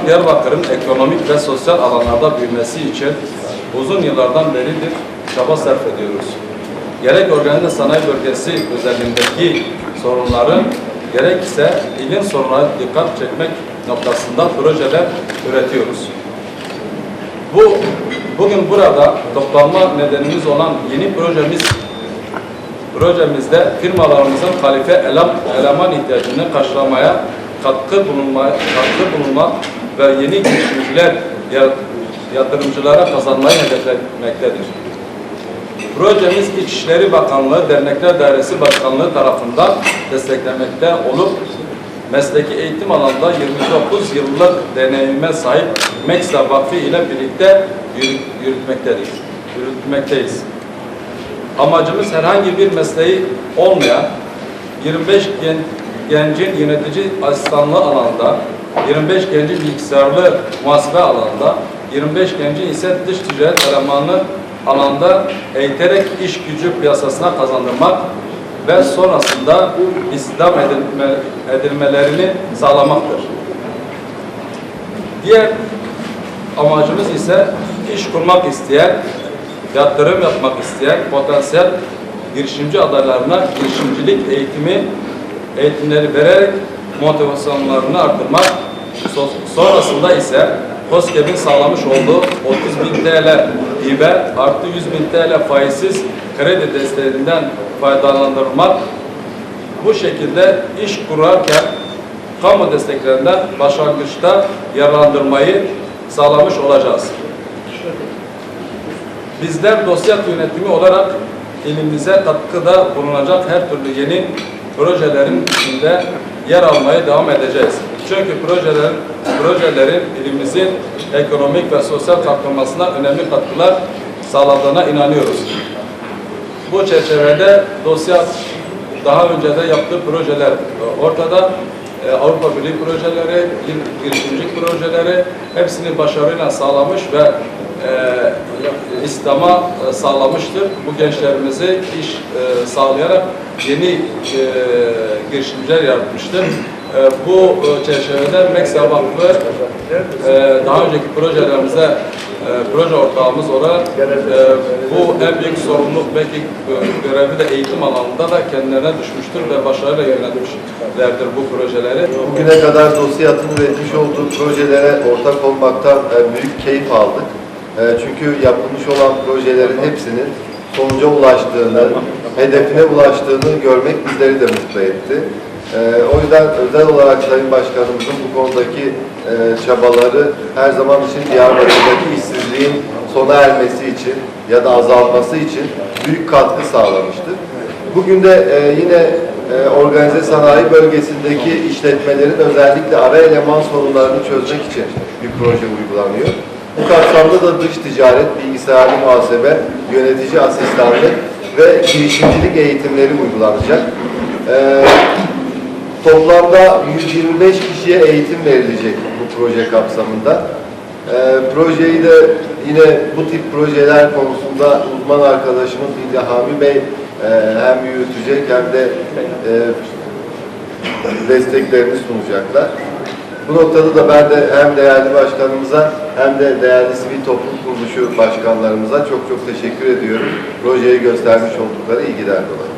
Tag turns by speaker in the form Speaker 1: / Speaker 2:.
Speaker 1: Diyarbakır'ın ekonomik ve sosyal alanlarda büyümesi için uzun yıllardan beridir çaba sarf ediyoruz. Gerek organize sanayi bölgesi özelliğindeki sorunların, gerekse ilin sorunlara dikkat çekmek noktasında projeler üretiyoruz. Bugün burada toplanma nedenimiz olan yeni projemizde firmalarımızın kalifiye eleman ihtiyacını karşılamaya katkı bulunmak ve yeni girişimciler yatırımcılara kazanmayı hedeflemektedir. Projemiz İçişleri Bakanlığı Dernekler Dairesi Başkanlığı tarafından desteklemekte olup mesleki eğitim alanında 29 yıllık deneyime sahip MEKSA Vakfı ile birlikte yürütmekteyiz. Amacımız herhangi bir mesleği olmayan 25 gencin yönetici asistanlığı alanında, 25 gencin bilgisayarlı muhasebe alanında, 25 gencin ise dış ticaret elemanı alanda eğiterek iş gücü piyasasına kazandırmak ve sonrasında istihdam edilmelerini sağlamaktır. Diğer amacımız ise iş kurmak isteyen, yatırım yapmak isteyen potansiyel girişimci adaylarına girişimcilik eğitimleri vererek motivasyonlarını arttırmak, sonrasında ise KOSGEB'in sağlamış olduğu 30.000 TL hibe artı 100.000 TL faizsiz kredi desteğinden faydalandırmak, bu şekilde iş kurarken kamu desteklerinden başlangıçta yararlandırmayı sağlamış olacağız. Bizler dosya yönetimi olarak ilimize katkıda bulunacak her türlü yeni projelerin içinde yer almaya devam edeceğiz. Çünkü projelerin ilimizin ekonomik ve sosyal kalkınmasına önemli katkılar sağladığına inanıyoruz. Bu çerçevede dosya daha önce de yaptığı projeler ortada. Avrupa Birliği projeleri, girişimcilik projeleri hepsini başarıyla sağlamış ve İslam'a sağlamıştır. Bu gençlerimizi iş sağlayarak yeni girişimciler yaratmıştır. Bu çerçevede MEKSA Vakfı daha önceki projelerimize proje ortağımız olarak bu en büyük sorumluluk belki görevi de eğitim alanında da kendilerine düşmüştür ve başarıyla yönetmişlerdir bu projeleri.
Speaker 2: Bugüne kadar DOSİAD'ın üretmiş olduğu projelere ortak olmaktan büyük keyif aldık. Çünkü yapılmış olan projelerin hepsinin sonuca ulaştığını, hedefine ulaştığını görmek bizleri de mutlu etti. O yüzden özel olarak Sayın Başkanımızın bu konudaki çabaları her zaman için Diyarbakır'daki işsizliğin sona ermesi için ya da azalması için büyük katkı sağlamıştır. Bugün de yine organize sanayi bölgesindeki işletmelerin özellikle ara eleman sorunlarını çözmek için bir proje uygulanıyor. Bu kapsamda da dış ticaret, bilgisayarlı muhasebe, yönetici asistanlık ve girişimcilik eğitimleri uygulanacak. Toplamda 125 kişiye eğitim verilecek bu proje kapsamında. Projeyi de yine bu tip projeler konusunda uzman arkadaşımız İlhami Bey hem yürütecek hem de desteklerini sunacaklar. Bu noktada da ben de hem değerli başkanımıza hem de değerli sivil toplum kuruluşu başkanlarımıza çok teşekkür ediyorum. Projeye göstermiş oldukları ilgiden dolayı.